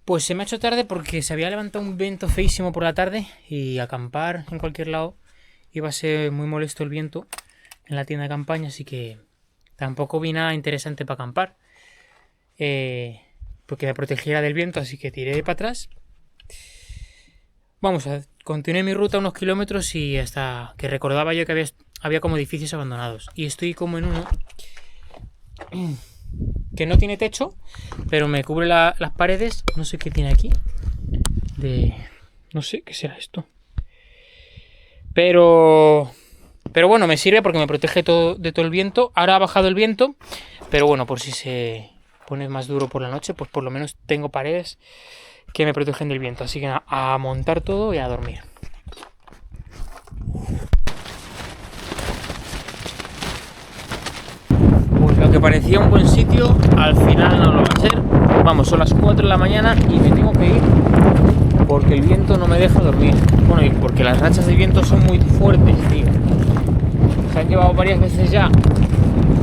Pues se me ha hecho tarde porque se había levantado un viento feísimo por la tarde y acampar en cualquier lado iba a ser muy molesto el viento en la tienda de campaña, así que tampoco vi nada interesante para acampar. Porque me protegiera del viento, así que tiré para atrás. Vamos, continué mi ruta unos kilómetros y hasta que recordaba yo que había como edificios abandonados. Y estoy como en uno que no tiene techo, pero me cubre las paredes. No sé qué tiene aquí. No sé qué será esto. Pero bueno, me sirve porque me protege de todo el viento. Ahora ha bajado el viento, pero bueno, por si se pone más duro por la noche, pues por lo menos tengo paredes que me protegen del viento. Así que a montar todo y a dormir. Pues lo que parecía un buen sitio, al final no lo va a ser. Vamos, son las 4 de la mañana y me tengo que ir porque el viento no me deja dormir. Bueno, y porque las rachas de viento son muy fuertes, tío. Se han llevado varias veces ya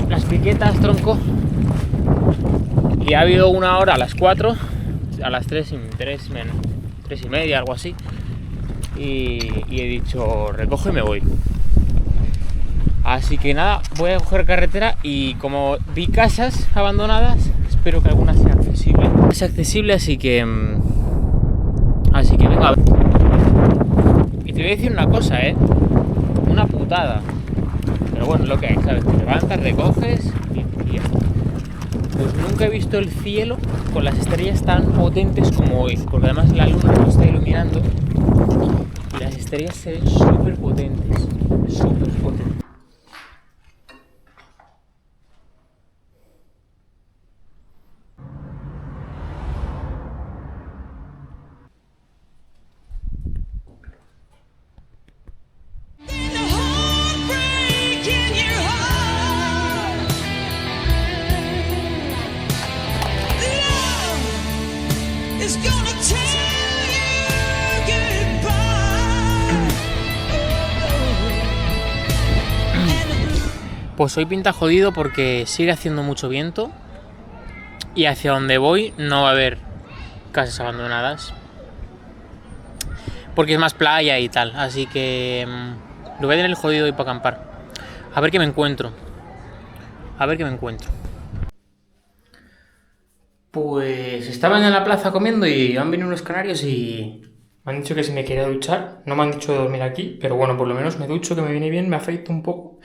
las piquetas, tronco. Y ha habido una hora a las 4, a las 3 y media, algo así. Y he dicho, recoge y me voy. Así que nada, voy a coger carretera y como vi casas abandonadas, espero que alguna sea accesible. Es accesible, así que venga. Y te voy a decir una cosa, una putada. Pero bueno, lo que hay, ¿sabes? Te levantas, recoges y pues nunca he visto el cielo con las estrellas tan potentes como hoy. Porque además la luna nos está iluminando y las estrellas se ven súper potentes. Súper potentes. Pues hoy pinta jodido porque sigue haciendo mucho viento y hacia donde voy no va a haber casas abandonadas porque es más playa y tal, así que lo voy a tener jodido hoy para acampar. A ver qué me encuentro. Pues estaban en la plaza comiendo y han venido unos canarios y me han dicho que si me quería duchar. No me han dicho de dormir aquí, pero bueno, por lo menos me ducho, que me viene bien, me afeito un poco.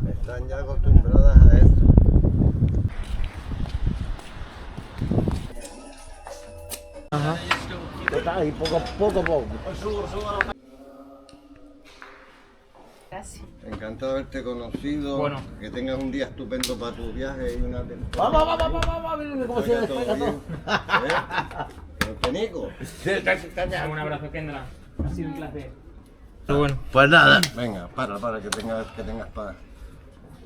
Están ya acostumbradas a esto. Ajá. Está, y poco a poco. Gracias. Encantado de haberte conocido. Bueno. Que tengas un día estupendo para tu viaje y una Vamos, miren cómo se despega todo. Nico. Un abrazo, Kendra. Ha sido un placer. Pero bueno. Pues nada. Venga, para que tengas para.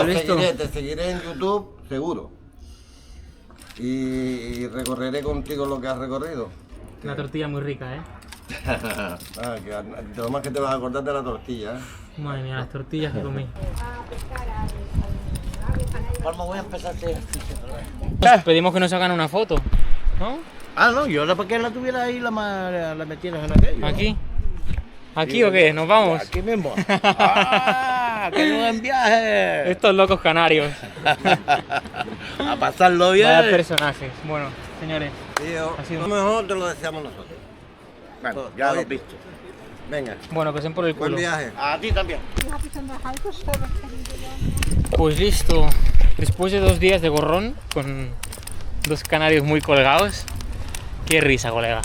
¿Esto? Te seguiré en YouTube, seguro. Y recorreré contigo lo que has recorrido. Una tortilla muy rica, Que lo más que te vas a acordar de la tortilla, ¿eh? Madre mía, las tortillas que comí. Palma, voy a empezar a hacer. Pedimos que nos hagan una foto, ¿no? Ah, no, yo para que la tuviera ahí la metieras en aquello. ¿Aquí? ¿Aquí o qué? ¿Nos vamos? Aquí mismo. ¡Ah! ¡Qué buen viaje! Estos locos canarios. A pasarlo bien. Vaya personajes. Bueno, señores. Tío, Ha sido- lo mejor te lo deseamos nosotros. Bueno, ya lo has visto. Venga, Bueno, que sean por el buen culo. viaje. A ti también. Pues listo. Después de 2 días de gorrón, con 2 canarios muy colgados. Qué risa, colega.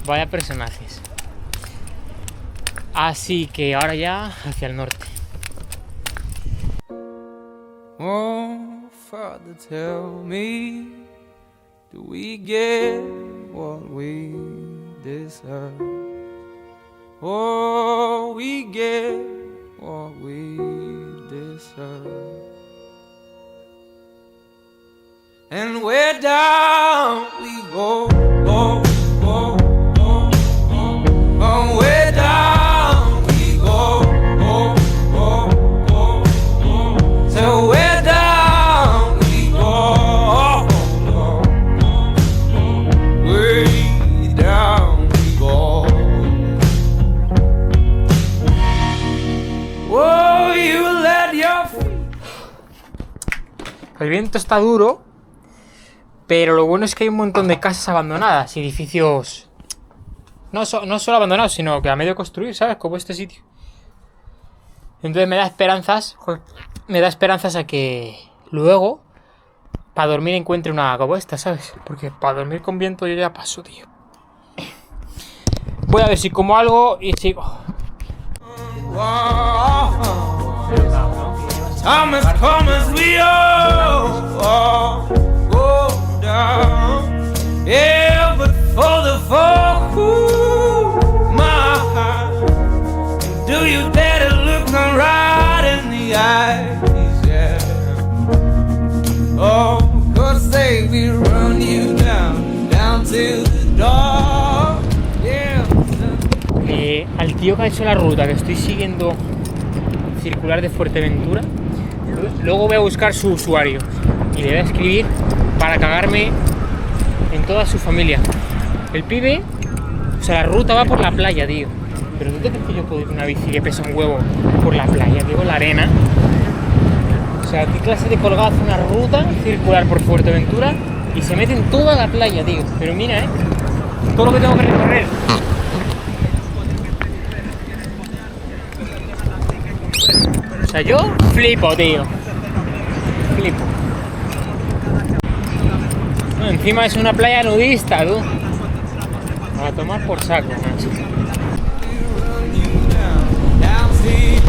Vaya personajes. Así que ahora ya hacia el norte. Oh, Father, tell me, do we get what we deserve? Oh, we get what we deserve. And we're down we go, go, go, go, go. Oh, we're down we go, go, go, go, go. So we're down we go, go, go, go. Way down we go. Oh, you let your feet. El viento está duro, pero lo bueno es que hay un montón de casas abandonadas y edificios. No solo abandonados, sino que a medio construir, ¿sabes? Como este sitio. Entonces me da esperanzas. Joder, me da esperanzas a que luego, para dormir, encuentre una como esta, ¿sabes? Porque para dormir con viento yo ya paso, tío. Voy a ver si como algo y sigo. Time has come as we all go down. Yeah, but for the folk who my heart, do you dare to look them right in the eyes? Yeah. Oh, 'cause they will run you down to the door. Yeah. Al tío que ha hecho la ruta que estoy siguiendo circular de Fuerteventura, luego voy a buscar su usuario y le voy a escribir para cagarme en toda su familia. El pibe, o sea, la ruta va por la playa, tío. Pero ¿tú te crees que yo puedo ir con una bici que pesa un huevo por la playa, tío, la arena? O sea, ¿qué clase de colgado hace una ruta circular por Fuerteventura y se mete en toda la playa, tío? Pero mira, todo lo que tengo que recorrer. O sea, yo flipo, tío. Flipo. No, encima es una playa nudista, tú. A tomar por saco, macho. Down to you,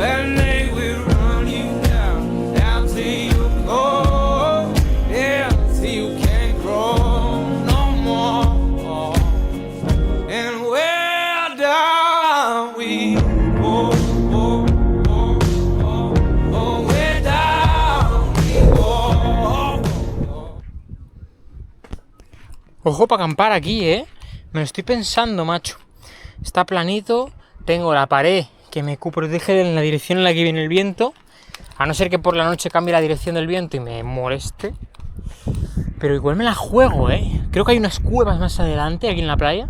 and they will run you down to you, oh, yeah, till you can't crawl no more, and we're down we go, oh, oh, oh, oh, we're down we go. Ojo para acampar aquí, Me lo estoy pensando, macho. Está planito, tengo la pared que me protege en la dirección en la que viene el viento, a no ser que por la noche cambie la dirección del viento y me moleste. Pero igual me la juego, Creo que hay unas cuevas más adelante, aquí en la playa,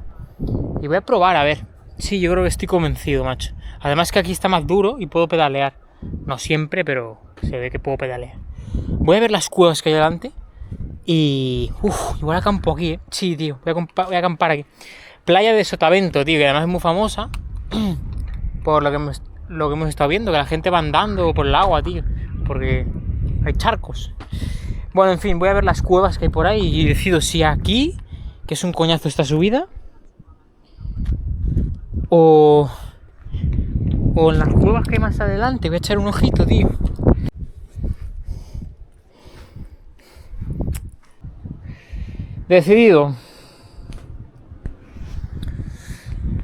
y voy a probar, a ver. Sí, yo creo que estoy convencido, macho. Además que aquí está más duro y puedo pedalear. No siempre, pero se ve que puedo pedalear. Voy a ver las cuevas que hay delante y... igual acampo aquí, Sí, tío, voy a acampar aquí. Playa de Sotavento, tío, que además es muy famosa por lo que hemos estado viendo, que la gente va andando por el agua, tío, porque hay charcos. Bueno, en fin, voy a ver las cuevas que hay por ahí y decido si aquí, que es un coñazo esta subida, o en las cuevas que hay más adelante. Voy a echar un ojito, tío. Decidido.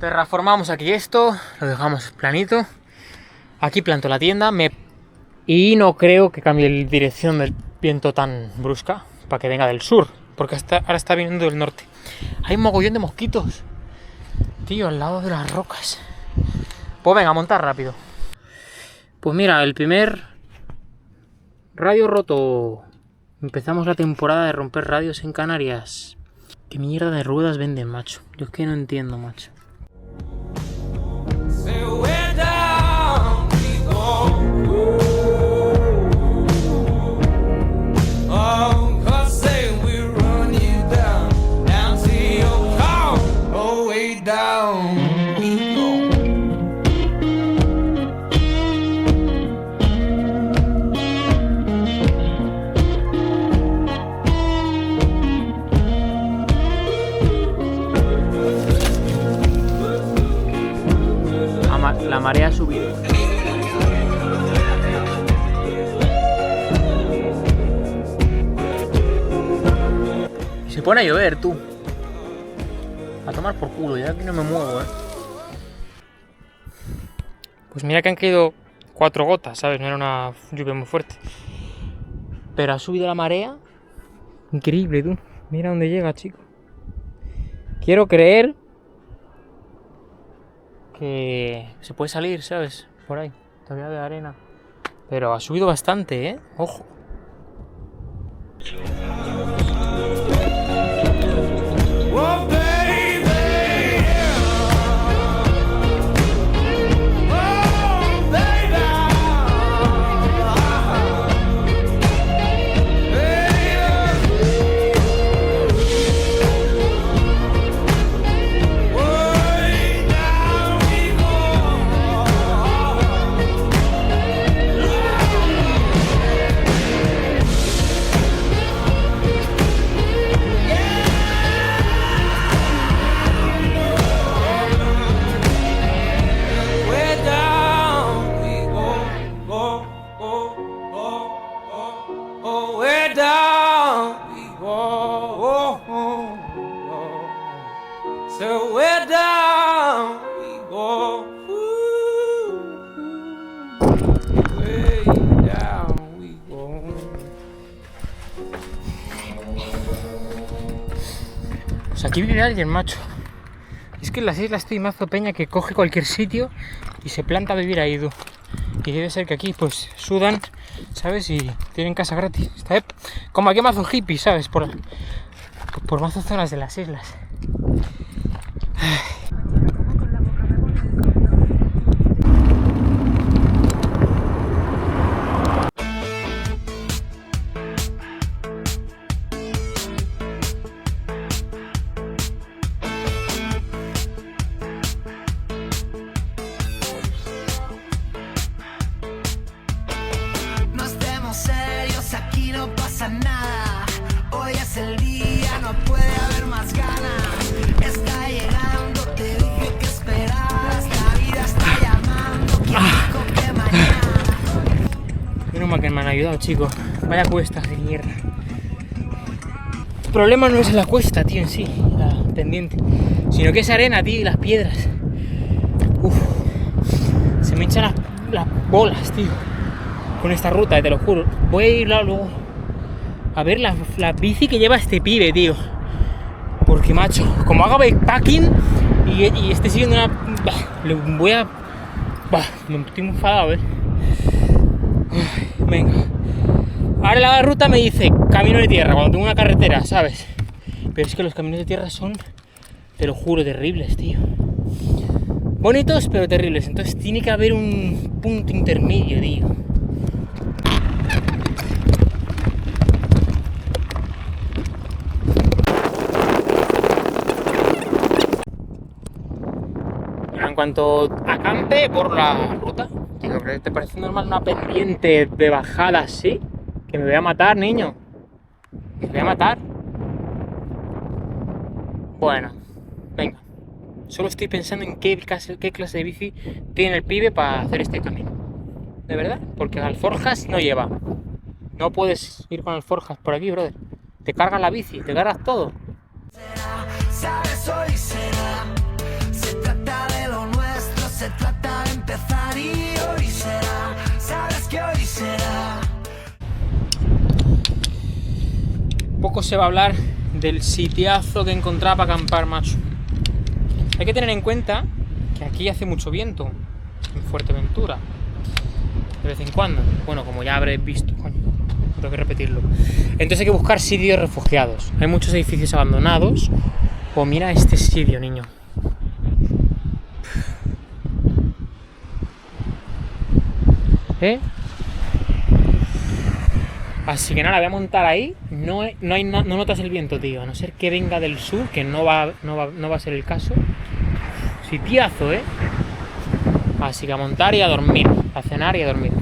Terraformamos aquí esto, lo dejamos planito. Aquí planto la tienda y no creo que cambie la dirección del viento tan brusca para que venga del sur, porque ahora está viniendo del norte. Hay un mogollón de mosquitos, tío, al lado de las rocas. Pues venga, a montar rápido. Pues mira, el primer radio roto. Empezamos la temporada de romper radios en Canarias. ¿Qué mierda de ruedas venden, macho? Yo es que no entiendo, macho. La marea ha subido. Y se pone a llover, tú. A tomar por culo, ya aquí no me muevo, Pues mira que han caído 4 gotas, ¿sabes? No era una lluvia muy fuerte. Pero ha subido la marea. Increíble, tú. Mira dónde llega, chico. Quiero creer que se puede salir, ¿sabes? Por ahí, todavía de arena. Pero ha subido bastante, Ojo. Pues aquí vive alguien, macho. Es que en las islas estoy mazo peña que coge cualquier sitio y se planta a vivir ahí, tú. Y debe ser que aquí, pues, sudan, ¿sabes? Y tienen casa gratis. Está como aquí mazo hippie, ¿sabes? Por mazo zonas de las islas. Que me han ayudado, chicos. Vaya cuesta de mierda. El problema no es la cuesta, tío, en sí, la pendiente, sino que es arena, tío, y las piedras. Uf, se me hinchan las bolas, tío, con esta ruta, te lo juro. Voy a ir luego a ver la bici que lleva este pibe, tío. Porque, macho, como haga backpacking y esté siguiendo una... le voy a... me estoy muy enfadado, Venga. Ahora la ruta me dice camino de tierra, cuando tengo una carretera, ¿sabes? Pero es que los caminos de tierra son, te lo juro, terribles, tío. Bonitos, pero terribles. Entonces tiene que haber un punto intermedio, tío. En cuanto acampe por la ruta, tío, ¿te parece normal una pendiente de bajada así? Que me voy a matar, niño. Que me voy a matar. Bueno, venga. Solo estoy pensando en qué clase de bici tiene el pibe para hacer este camino. ¿De verdad? Porque alforjas no lleva. No puedes ir con alforjas por aquí, brother. Te cargas la bici, te cargas todo. ¿Sabes? Hoy será. Se trata de lo nuestro, se trata de empezar y hoy será. Sabes que hoy será. Poco se va a hablar del sitiazo que encontraba para acampar, macho. Hay que tener en cuenta que aquí hace mucho viento en Fuerteventura, de vez en cuando. Bueno, como ya habréis visto, coño, tengo que repetirlo. Entonces hay que buscar sitios refugiados. Hay muchos edificios abandonados. Pues mira este sitio, niño. Así que nada, voy a montar ahí. No notas el viento, tío. A no ser que venga del sur, que no va a ser el caso. Sitiazo, Así que a montar y a dormir. A cenar y a dormir.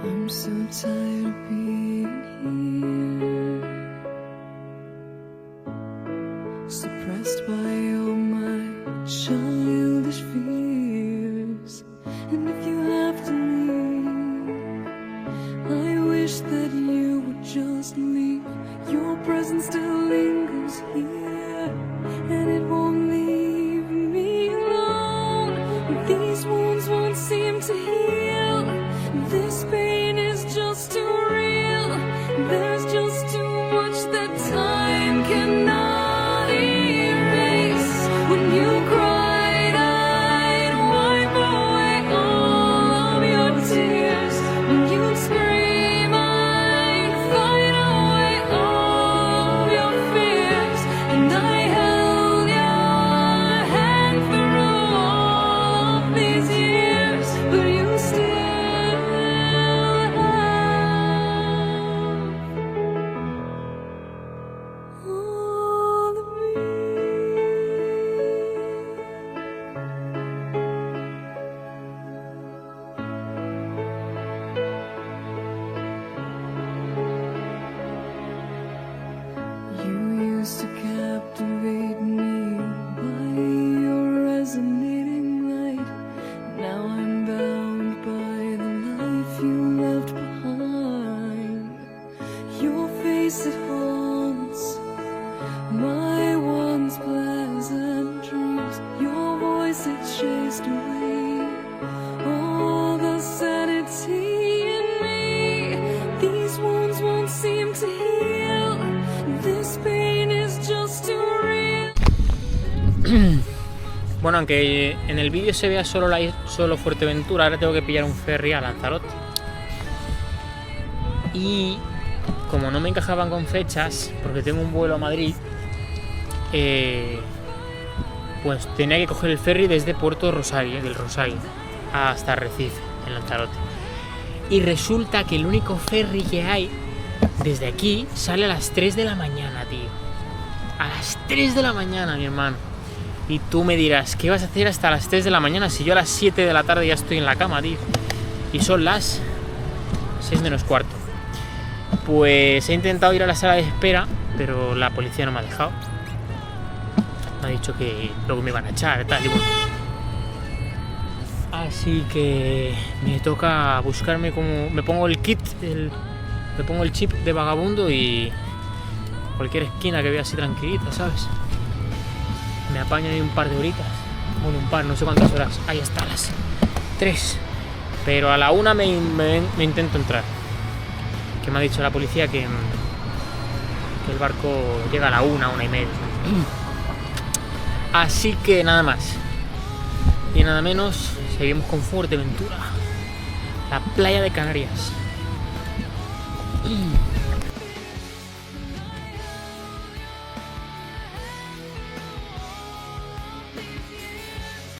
I'm so tired of being here, suppressed by all my childish fears. And if you have to leave, I wish that you would just leave. Your presence still lingers here, and it won't leave me alone. These wounds won't seem to heal. This pain is just too real. There's just too much that time cannot erase. When you cried, I'd wipe away all of your tears. When you scream, I'd fight away all of your fears. And I held your hand chased away all the sanity in me. These wounds won't seem to heal. This pain is just too real. Bueno, aunque en el vídeo se vea solo Fuerteventura, ahora tengo que pillar un ferry a Lanzarote. Y como no me encajaban con fechas, porque tengo un vuelo a Madrid, pues tenía que coger el ferry desde Puerto Rosario, del Rosario, hasta Recife, en Lanzarote. Y resulta que el único ferry que hay desde aquí sale a las 3 de la mañana, tío. A las 3 de la mañana, mi hermano. Y tú me dirás, ¿qué vas a hacer hasta las 3 de la mañana si yo a las 7 de la tarde ya estoy en la cama, tío? Y son las 6 menos cuarto. Pues he intentado ir a la sala de espera, pero la policía no me ha dejado. Me ha dicho que luego me iban a echar y tal, y bueno. Así que me toca buscarme como... Me pongo el kit, me pongo el chip de vagabundo y cualquier esquina que vea así tranquilita, ¿sabes? Me apaño ahí un par de horitas. Bueno, un par, no sé cuántas horas. Ahí está, las 3. Pero a la 1 me intento entrar. Que me ha dicho la policía que el barco llega a la 1, 1:30. Así que nada más. Y nada menos, seguimos con Fuerteventura. La playa de Canarias.